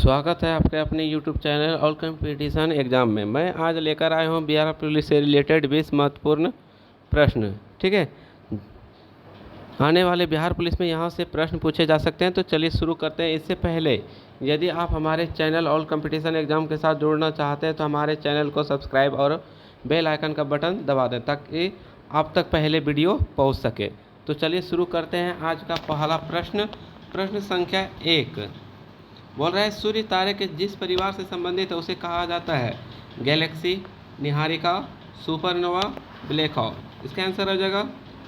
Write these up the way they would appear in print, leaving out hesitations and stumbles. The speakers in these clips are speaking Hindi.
स्वागत है आपके अपने YouTube channel all competition exam में। मैं आज लेकर आया हूँ बिहार पुलिस से रिलेटेड 20 महत्वपूर्ण प्रश्न। ठीक है, आने वाले बिहार पुलिस में यहाँ से प्रश्न पूछे जा सकते हैं। तो चलिए शुरू करते हैं। इससे पहले यदि आप हमारे चैनल ऑल कंपटीशन एग्ज़ाम के साथ जुड़ना चाहते हैं तो हमारे चैनल को सब्सक्राइब और बेल आइकन का बटन दबा दें ताकि आप तक पहले वीडियो पहुँच सके। तो चलिए शुरू करते हैं आज का पहला प्रश्न। प्रश्न संख्या 1 बोल रहा है, सूर्य तारे के जिस परिवार से संबंधित है उसे कहा जाता है Galaxy, Niharika, supernova, black hole. इसका आंसर हो जाएगा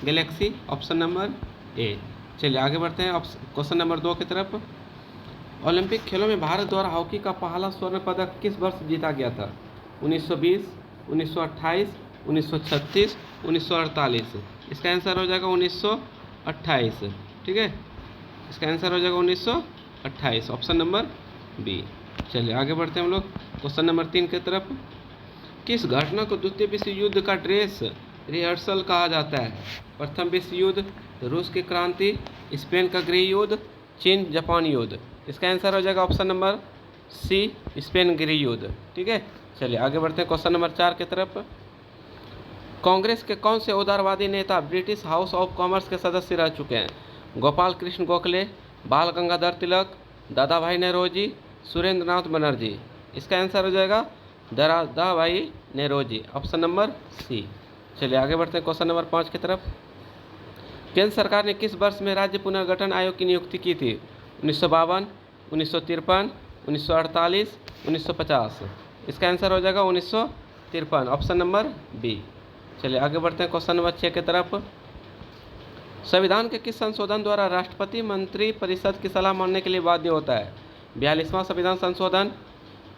गैलेक्सी, ऑप्शन नंबर ए। चलिए आगे बढ़ते हैं क्वेश्चन नंबर 2 की तरफ। ओलंपिक खेलों में भारत द्वारा हॉकी का पहला स्वर्ण पदक किस वर्ष जीता गया था? 1920, 1928, 1936, 1948। इसका आंसर हो जाएगा 1928। ठीक है, इसका आंसर हो जाएगा 1928, ऑप्शन नंबर बी। चलिए आगे बढ़ते हैं हम लोग क्वेश्चन नंबर 3 की तरफ। किस घटना को द्वितीय विश्व युद्ध का ड्रेस रिहर्सल कहा जाता है? प्रथम विश्व युद्ध, रूस की क्रांति, स्पेन का गृह युद्ध, चीन जापान युद्ध। इसका आंसर हो जाएगा ऑप्शन नंबर सी, स्पेन गृह युद्ध। ठीक है, चलिए आगे बढ़ते हैं क्वेश्चन नंबर 4 की तरफ। कांग्रेस के कौन से उदारवादी नेता ब्रिटिश हाउस ऑफ कॉमर्स के सदस्य रह चुके हैं? गोपाल कृष्ण गोखले, बाल गंगाधर तिलक, दादा भाई नेरोजी, सुरेंद्र नाथ बनर्जी। इसका आंसर हो जाएगा दादा भाई नेरोजी, ऑप्शन नंबर सी। चलिए आगे बढ़ते हैं क्वेश्चन नंबर 5 की तरफ। केंद्र सरकार ने किस वर्ष में राज्य पुनर्गठन आयोग की नियुक्ति की थी? 1952, 1953, 1948, 1950। इसका आंसर हो जाएगा 1953, ऑप्शन नंबर बी। चलिए आगे बढ़ते हैं क्वेश्चन नंबर 6 की तरफ। संविधान के किस संशोधन द्वारा राष्ट्रपति मंत्री परिषद की सलाह मानने के लिए बाध्य होता है? 42वां संविधान संशोधन,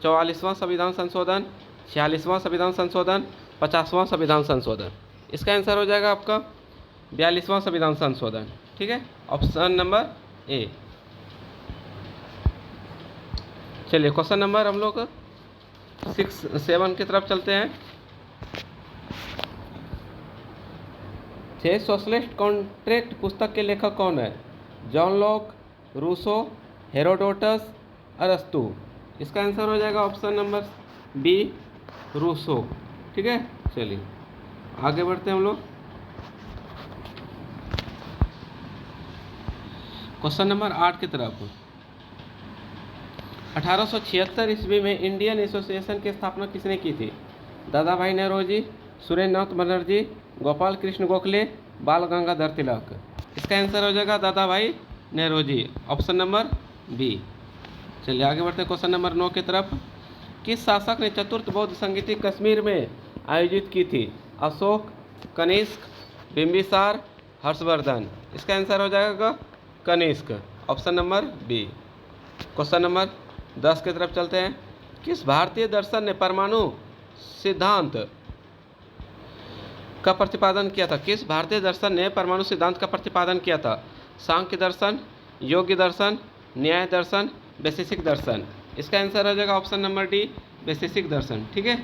44वां संविधान संशोधन, 46वां संविधान संशोधन, 50वां संविधान संशोधन। इसका आंसर हो जाएगा आपका 42वां संविधान संशोधन। ठीक है, ऑप्शन नंबर ए। चलिए क्वेश्चन नंबर हम लोग 7 की तरफ चलते हैं। सोशलिस्ट कॉन्ट्रैक्ट पुस्तक के लेखक कौन है? जॉन लॉक, रूसो, हेरोडोटस, अरस्तु। इसका आंसर हो जाएगा ऑप्शन नंबर बी, रूसो। ठीक है, चलिए आगे बढ़ते हैं हम लोग क्वेश्चन नंबर 8 की तरफ। 1876 ईस्वी में इंडियन एसोसिएशन की स्थापना किसने की थी? दादा भाई नेरोजी, सुरेंद्र नाथ बनर्जी, गोपाल कृष्ण गोखले, बाल गंगाधर तिलक। इसका आंसर हो जाएगा दादा भाई नेरोजी, ऑप्शन नंबर बी। चलिए आगे बढ़ते हैं क्वेश्चन नंबर 9 की तरफ। किस शासक ने चतुर्थ बौद्ध संगीति कश्मीर में आयोजित की थी? अशोक, कनिष्क, बिंबिसार, हर्षवर्धन। इसका आंसर हो जाएगा Kanishka, option number B. Question number 10 की तरफ चलते हैं। किस भारतीय दर्शन ने परमाणु सिद्धांत का प्रतिपादन किया था? किस भारतीय दर्शन ने परमाणु सिद्धांत का प्रतिपादन किया था? सांख्य दर्शन, योग्य दर्शन, न्याय दर्शन, वैशेषिक दर्शन। इसका आंसर हो जाएगा ऑप्शन नंबर डी, वैशेषिक दर्शन। ठीक है,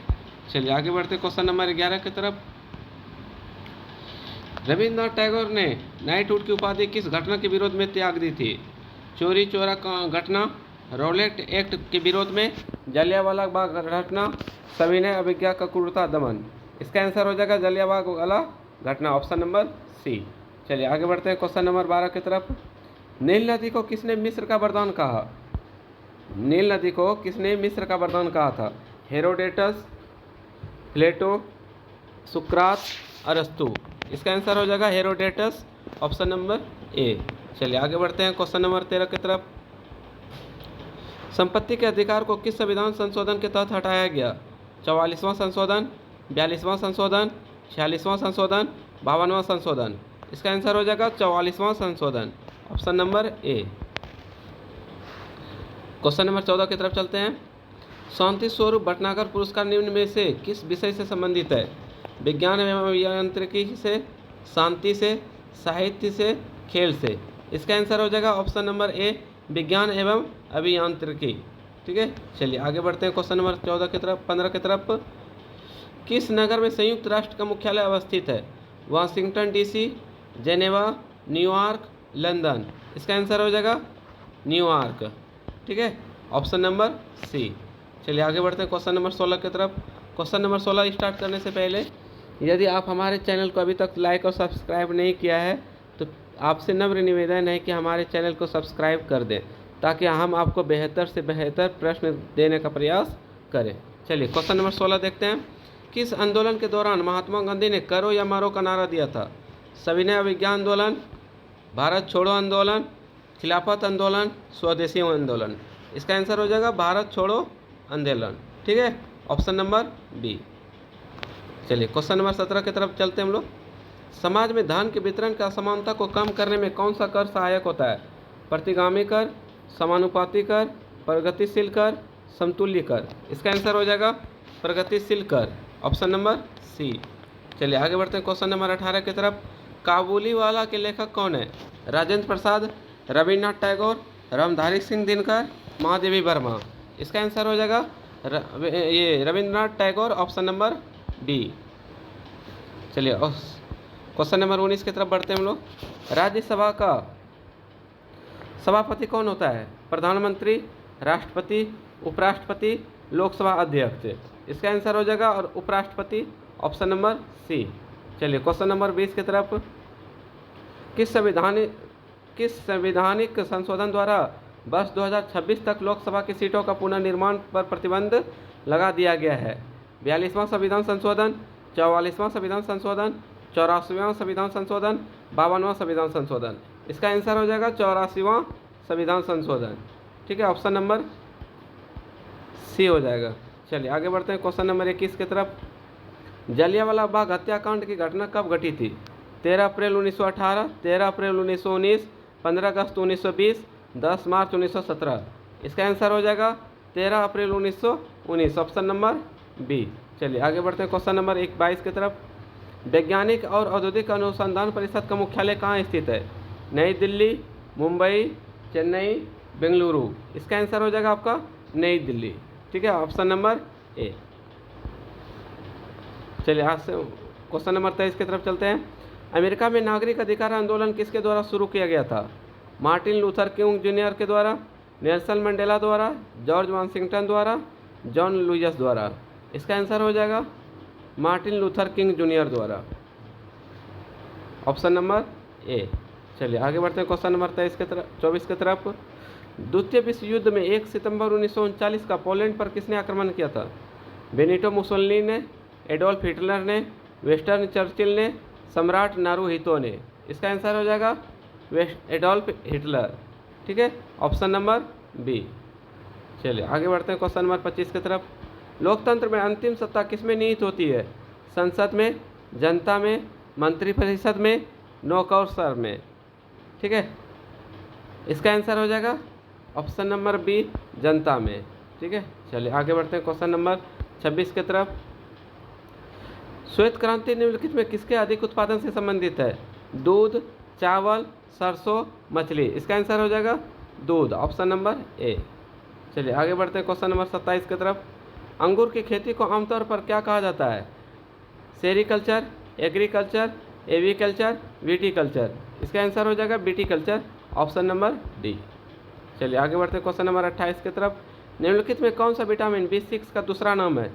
चलिए आगे बढ़ते क्वेश्चन नंबर 11 की तरफ। रविन्द्रनाथ टैगोर ने नाइटहुड की उपाधि किस घटना के विरोध में त्याग दी थी? चोरी चोरा घटना, रॉलेट एक्ट के विरोध में, जलियांवाला बाग घटना, सविनय अवज्ञा का क्रूरता दमन। इसका आंसर हो जाएगा जलियांवाला घटना, ऑप्शन नंबर सी। चलिए आगे बढ़ते हैं क्वेश्चन नंबर 12 की तरफ। नील नदी को किसने मिस्र का वरदान कहा? नील नदी को किसने मिस्र का वरदान कहा था? हेरोडेटस, प्लेटो, सुकरात, अरस्तु। इसका आंसर हो जाएगा हेरोडेटस, ऑप्शन नंबर ए। चलिए आगे बढ़ते हैं क्वेश्चन नंबर 13 की तरफ। संपत्ति के अधिकार को किस संविधान संशोधन के तहत हटाया गया? 44वां संशोधन, 42वां संशोधन, 46वां संशोधन, 52वां संशोधन। इसका आंसर हो जाएगा 44वां संशोधन, ऑप्शन नंबर ए। क्वेश्चन नंबर 14 की तरफ चलते हैं। शांति स्वरूप भटनागर पुरस्कार निम्न में से किस विषय से संबंधित है? विज्ञान एवं अभियांत्रिकी से, शांति से, साहित्य से, खेल से। इसका आंसर हो जाएगा ऑप्शन नंबर ए, विज्ञान एवं अभियांत्रिकी। ठीक है, चलिए आगे बढ़ते हैं क्वेश्चन नंबर 14 की तरफ 15 की तरफ। किस नगर में संयुक्त राष्ट्र का मुख्यालय अवस्थित है? Washington DC, Geneva, New York, London. इसका आंसर हो जाएगा न्यूयॉर्क। ठीक है, ऑप्शन नंबर सी। चलिए आगे बढ़ते हैं क्वेश्चन नंबर 16 की तरफ। क्वेश्चन नंबर 16 स्टार्ट करने से पहले यदि आप हमारे चैनल को अभी तक लाइक और सब्सक्राइब नहीं किया है तो आपसे नम्र निवेदन है कि हमारे चैनल को सब्सक्राइब कर दें ताकि हम आपको बेहतर से बेहतर प्रश्न देने का प्रयास करें। चलिए क्वेश्चन नंबर 16 देखते हैं। किस आंदोलन के दौरान महात्मा गांधी ने करो या मारो का नारा दिया था? सविनय अवज्ञा आंदोलन, भारत छोड़ो आंदोलन, खिलाफत आंदोलन, स्वदेशी आंदोलन। इसका आंसर हो जाएगा भारत छोड़ो आंदोलन। ठीक है, ऑप्शन नंबर बी। चलिए क्वेश्चन नंबर 17 की तरफ चलते हैं हम लोग। समाज में धन के वितरण की असमानता को कम करने में कौन सा कर सहायक होता है? प्रतिगामी कर, समानुपाती कर, प्रगतिशील कर, समतुल्य कर। इसका आंसर हो जाएगा प्रगतिशील कर, ऑप्शन नंबर सी। चलिए आगे बढ़ते हैं क्वेश्चन नंबर 18 की तरफ। काबुलीवाला के लेखक कौन है? राजेंद्र प्रसाद, रविन्द्रनाथ टैगोर, रामधारी सिंह दिनकर, महादेवी वर्मा। इसका आंसर हो जाएगा ये Rabindranath Tagore, option number D. चलिए क्वेश्चन नंबर 19 की तरफ बढ़ते हैं हम लोग। राज्यसभा का सभापति कौन होता है? प्रधानमंत्री, राष्ट्रपति, उपराष्ट्रपति, लोकसभा अध्यक्ष। इसका आंसर हो जाएगा और उपराष्ट्रपति, ऑप्शन नंबर सी। चलिए क्वेश्चन नंबर 20 की तरफ। किस संवैधानिक संशोधन द्वारा वर्ष 2026 तक लोकसभा की सीटों का पुनर्निर्माण पर प्रतिबंध लगा दिया गया है? 42वां संविधान संशोधन, 44वां संविधान संशोधन, 84वां संविधान संशोधन, 52वां संविधान संशोधन। इसका आंसर हो जाएगा 84वां संविधान संशोधन। ठीक है, ऑप्शन नंबर सी हो जाएगा। चलिए आगे बढ़ते हैं क्वेश्चन नंबर 21 की तरफ। जलियांवाला बाग हत्याकांड की घटना कब घटी थी? 13 अप्रैल 1918, 13 अप्रैल 1919, 15 अगस्त 1920, 10 मार्च 1917। इसका आंसर हो जाएगा 13 अप्रैल 1919, ऑप्शन नंबर बी। चलिए आगे बढ़ते हैं क्वेश्चन नंबर 22 की तरफ। वैज्ञानिक और औद्योगिक अनुसंधान परिषद का मुख्यालय कहाँ स्थित है? नई दिल्ली, मुंबई, चेन्नई, बेंगलुरु। इसका आंसर हो जाएगा आपका नई दिल्ली। ठीक है, ऑप्शन नंबर ए। चलिए आज से क्वेश्चन नंबर 23 की तरफ चलते हैं। अमेरिका में नागरिक अधिकार आंदोलन किसके द्वारा शुरू किया गया था? मार्टिन लूथर किंग जूनियर के द्वारा, नेल्सन मंडेला द्वारा, जॉर्ज वाशिंगटन द्वारा, जॉन लुइस द्वारा। इसका आंसर हो जाएगा मार्टिन लूथर किंग जूनियर द्वारा, ऑप्शन नंबर ए। चलिए आगे बढ़ते हैं क्वेश्चन नंबर 24 की तरफ। द्वितीय विश्व युद्ध में 1 सितंबर 1939 का पोलैंड पर किसने आक्रमण किया था? बेनिटो मुसोलिनी ने, एडोल्फ हिटलर ने, वेस्टर्न चर्चिल ने, सम्राट नारुहितो ने। इसका आंसर हो जाएगा एडोल्फ हिटलर। ठीक है, ऑप्शन नंबर बी। चलिए आगे बढ़ते हैं क्वेश्चन नंबर 25 की तरफ। लोकतंत्र में अंतिम सत्ता किसमें निहित होती है? संसद में, जनता में, मंत्रिपरिषद में, नौकरशाह में। ठीक है, इसका आंसर हो जाएगा ऑप्शन नंबर बी, जनता में। ठीक है, चलिए आगे बढ़ते हैं क्वेश्चन नंबर 26 की तरफ। श्वेत क्रांति निम्नलिखित में किसके अधिक उत्पादन से संबंधित है? दूध, चावल, सरसों, मछली। इसका आंसर हो जाएगा दूध, ऑप्शन नंबर ए। चलिए आगे बढ़ते हैं क्वेश्चन नंबर 27 की तरफ। अंगूर की खेती को आमतौर पर क्या कहा जाता है? Sericulture, agriculture, aviculture, viticulture. इसका आंसर हो जाएगा विटीकल्चर, ऑप्शन नंबर डी। चलिए आगे बढ़ते हैं क्वेश्चन नंबर 28 की तरफ। निम्नलिखित में कौन सा विटामिन B6 का दूसरा नाम है?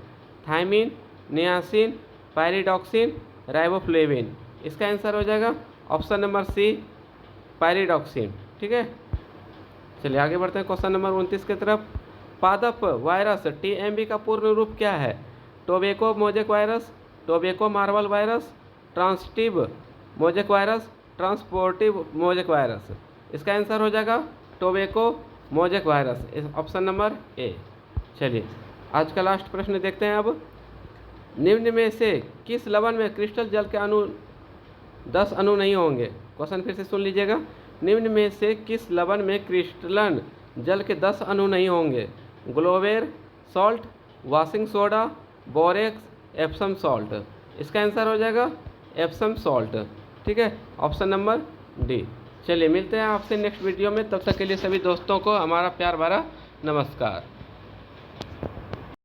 Thiamine, niacin, pyridoxine, riboflavin. इसका आंसर हो जाएगा ऑप्शन नंबर सी, पायरिडॉक्सिन। ठीक है, चलिए आगे बढ़ते हैं क्वेश्चन नंबर 29 की तरफ। पादप वायरस TMV का पूर्ण रूप क्या है? Tobacco mosaic virus, tobacco marble virus, transitive mosaic virus, transportive mosaic virus. इसका आंसर हो जाएगा tobacco mosaic virus, option number A. चलिए आज का लास्ट प्रश्न देखते हैं अब। निम्न में से किस लवण में क्रिस्टल जल के अणु 10 अणु नहीं होंगे? क्वेश्चन फिर से सुन लीजिएगा। निम्न में से किस लवण में क्रिस्टलन जल के 10 अणु नहीं होंगे? Glauber salt, washing soda, borax, Epsom salt. इसका आंसर हो जाएगा एप्सम सॉल्ट। ठीक है, ऑप्शन नंबर डी। चलिए मिलते हैं आपसे नेक्स्ट वीडियो में, तब तक के लिए सभी दोस्तों को हमारा प्यार भरा नमस्कार।